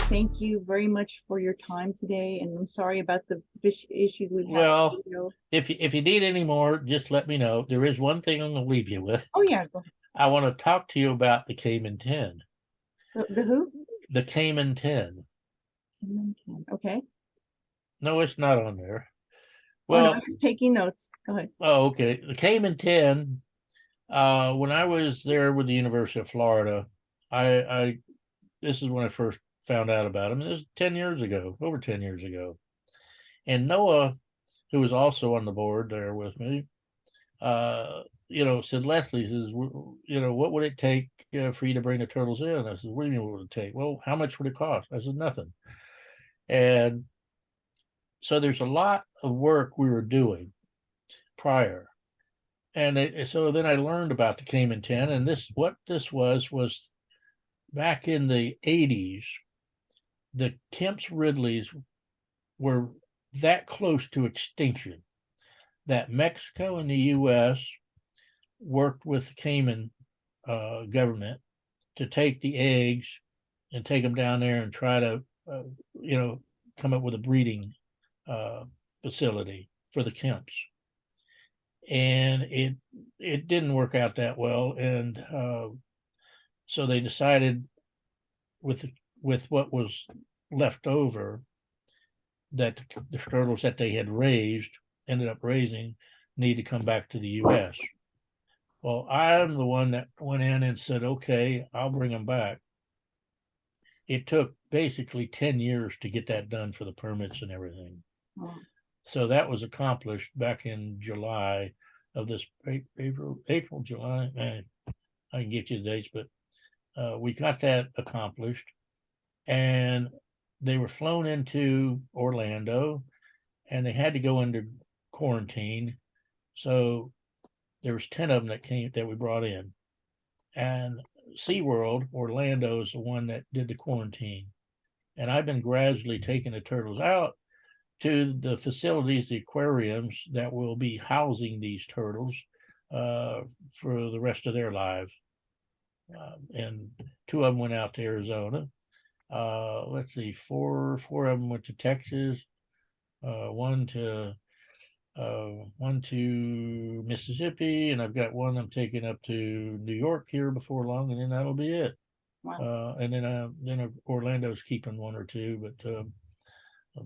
Thank you very much for your time today, and I'm sorry about the fish issues we've had. Well, if you need any more, just let me know. There is one thing I'm going to leave you with. Oh yeah, go ahead. I want to talk to you about the Cayman 10. The who? The Cayman 10. Okay. No, it's not on there. Oh no, I Well, was taking notes. Go ahead. oh, okay. The Cayman 10, when I was there with the University of Florida, I this is when I first found out about them. It was 10 years ago, over 10 years ago. And Noah, who was also on the board there with me, said, Leslie says, what would it take for you to bring the turtles in? I said, what do you mean what would it take? Well, how much would it cost? I said, nothing. And so there's a lot of work we were doing prior. And so then I learned about the Cayman 10, and this was back in the 80s, the Kemp's Ridleys were that close to extinction that Mexico and the U.S. worked with the Cayman government to take the eggs and take them down there and try to, come up with a breeding facility for the Kemps. And it didn't work out that well, and so they decided with what was left over that the turtles that they had ended up raising need to come back to the U.S. Well, I'm the one that went in and said, okay, I'll bring them back. It took basically 10 years to get that done for the permits and everything. Oh. So that was accomplished back in July of this April, July. I can get you the dates, but we got that accomplished. And they were flown into Orlando and they had to go under quarantine. So there was 10 of them that we brought in. And SeaWorld, Orlando, is the one that did the quarantine. And I've been gradually taking the turtles out to the facilities, the aquariums that will be housing these turtles for the rest of their lives. And 2 of them went out to Arizona. Let's see, four of them went to Texas, one to Mississippi, and I've got one I'm taking up to New York here before long, and then that'll be it. Wow. And then Orlando's keeping 1 or 2, but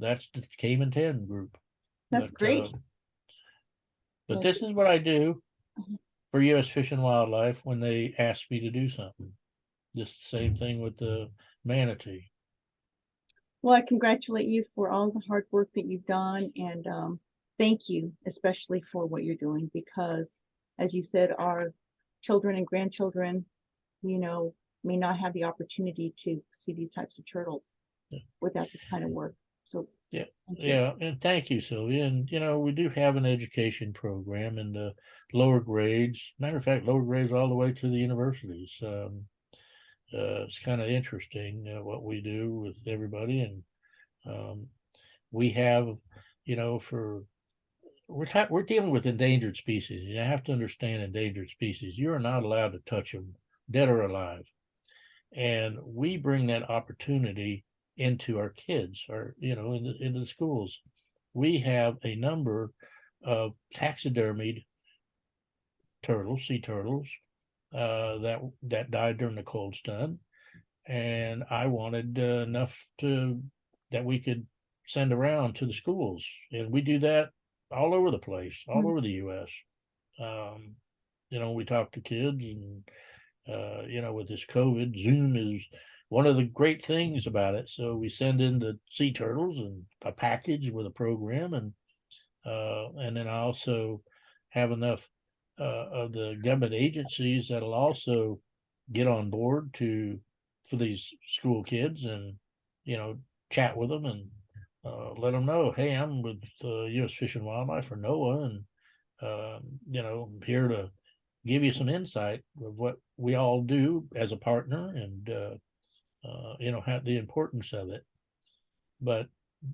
that's the Cayman 10 group. That's great. But this is what I do for U.S. Fish and Wildlife when they ask me to do something. Just the same thing with the manatee. Well, I congratulate you for all the hard work that you've done, and thank you especially for what you're doing, because as you said, our children and grandchildren, may not have the opportunity to see these types of turtles without this kind of work. So yeah, and thank you, Sylvia. And we do have an education program in the lower grades. Matter of fact, lower grades all the way to the universities. It's kind of interesting what we do with everybody, and we have, we're dealing with endangered species. You have to understand endangered species. You are not allowed to touch them, dead or alive, and we bring that opportunity into our kids, or into the schools. We have a number of taxidermied turtles, sea turtles, that died during the cold stun, and I wanted enough that we could send around to the schools, and we do that all over the place, all over the U.S. We talk to kids, and with this COVID, Zoom is one of the great things about it. So we send in the sea turtles and a package with a program, and then I also have enough of the government agencies that'll also get on board for these school kids, and chat with them and let them know, hey, I'm with U.S. Fish and Wildlife, or NOAA, and I'm here to give you some insight of what we all do as a partner, and have the importance of it. But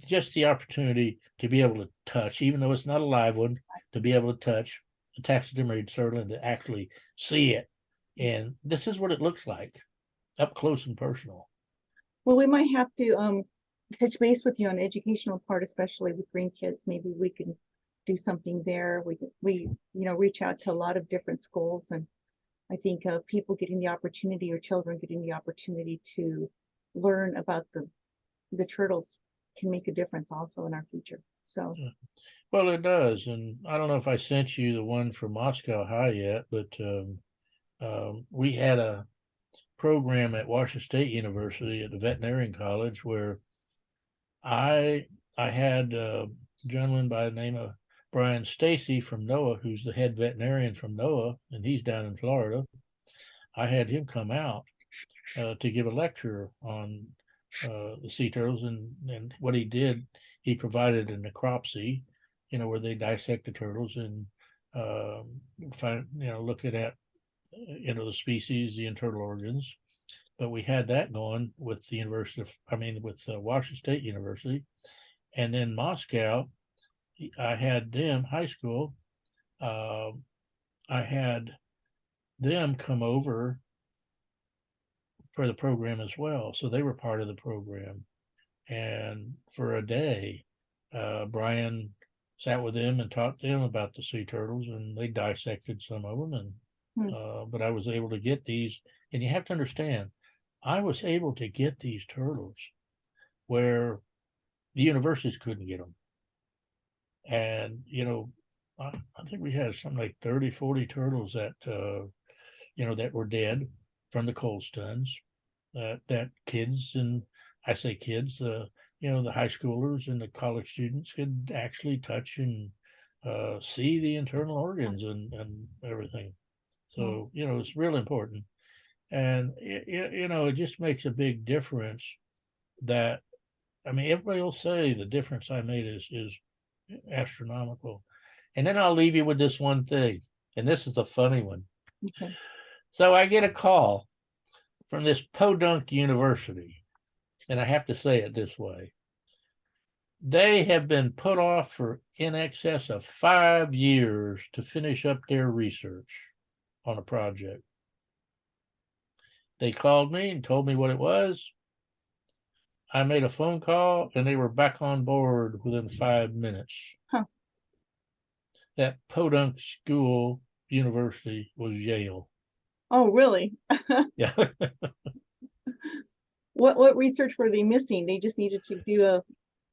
just the opportunity to be able to touch, even though it's not a live one, to be able to touch a taxidermied turtle and to actually see it. And this is what it looks like up close and personal. Well, we might have to touch base with you on the educational part, especially with green kids. Maybe we can do something there. We reach out to a lot of different schools, and I think people getting the opportunity, or children getting the opportunity to learn about the turtles can make a difference also in our future. So, Well, it does, and I don't know if I sent you the one from Moscow High yet, but we had a program at Washington State University at the veterinarian college where I I had a gentleman by the name of Brian Stacy from NOAA, who's the head veterinarian from NOAA, and he's down in Florida. I had him come out to give a lecture on the sea turtles, and what he did, he provided a necropsy, where they dissect the turtles and find, looking at, the species, the internal organs. But we had that going with the with Washington State University, and then Moscow. I had them high school. Uh, I had them come over for the program as well, so they were part of the program. And for a day, Brian sat with them and talked to them about the sea turtles, and they dissected some of them. And hmm, but I was able to get these, and you have to understand, I was able to get these turtles where the universities couldn't get them. And I think we had something like 30, 40 turtles that that were dead from the cold stuns. That kids, and I say kids, the high schoolers and the college students could actually touch and see the internal organs and everything. well, So it's real important, and it just makes a big difference. That everybody will say the difference I made is astronomical. And then I'll leave you with this one thing, and this is a funny one. okay. So I get a call from this Podunk University, and I have to say it this way. They have been put off for in excess of 5 years to finish up their research on a project. They called me and told me what it was. I made a phone call, and they were back on board within 5 minutes. Huh. That Podunk School University was Yale. Oh, really? Yeah. What research were they missing? They just needed to do a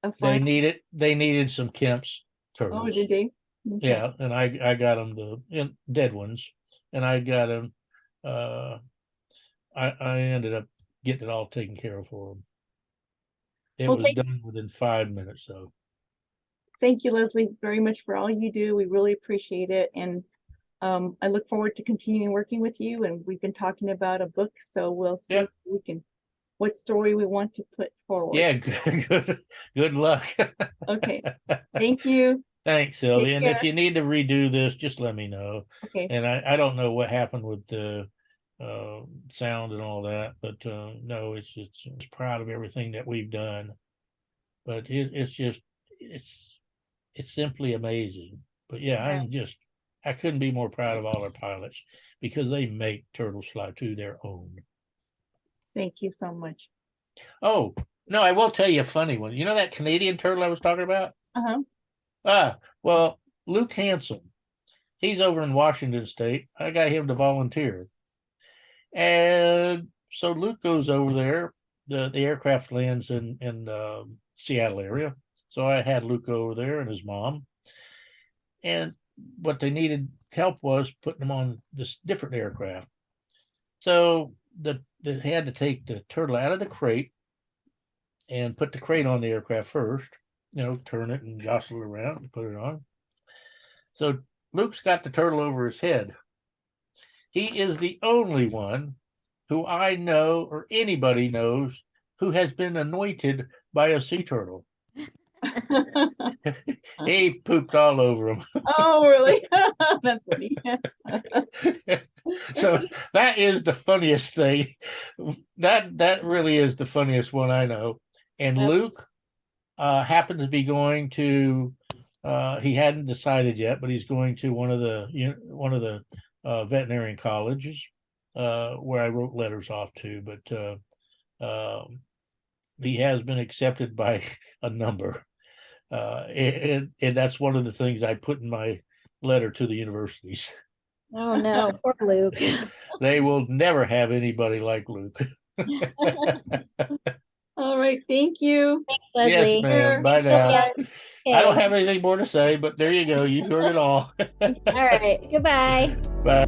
they final. needed some Kemp's Oh, turtles. did they? Okay. Yeah, and I got them the dead ones, and I got them. I ended up getting it all taken care of for them. It Well, was done within 5 minutes, though. thank you, Leslie, very much for all you do. We really appreciate it. And I look forward to continuing working with you. And we've been talking about a book, so we'll see Yep. if we can, what story we want to put forward. Yeah. Good luck. Okay. Thank you. Thanks, Take Sylvia. And if care. you need to redo this, just let me know. Okay. And I don't know what happened with the sound and all that, but no, it's proud of everything that we've done. But it's just it's simply amazing. But yeah, Yeah. I couldn't be more proud of all our pilots because they make turtles fly to their own. Thank you so much. Oh, no, I will tell you a funny one. You know that Canadian turtle I was talking about? Uh-huh. Well, Luke Hanson, he's over in Washington State. I got him to volunteer. And so Luke goes over there. The aircraft lands in Seattle area. So I had Luke over there and his mom. And what they needed help was putting them on this different aircraft. So they had to take the turtle out of the crate and put the crate on the aircraft first, turn it and jostle it around and put it on. So Luke's got the turtle over his head. He is the only one who I know or anybody knows who has been anointed by a sea turtle. He pooped all over him. Oh, really? That's funny. So that is the funniest thing. That really is the funniest one I know. And That's Luke happened to be going to he hadn't decided yet, but he's going to one of the veterinarian colleges where I wrote letters off to. But he has been accepted by a number. And that's one of the things I put in my letter to the universities. Oh no, poor Luke. They will never have anybody like Luke. All right, thank you. Thanks, Yes, Leslie. ma'am. Bye Thanks, now. Sylvia. I don't Okay. have anything more to say, but there you go. You heard it all. All right. Goodbye. Bye.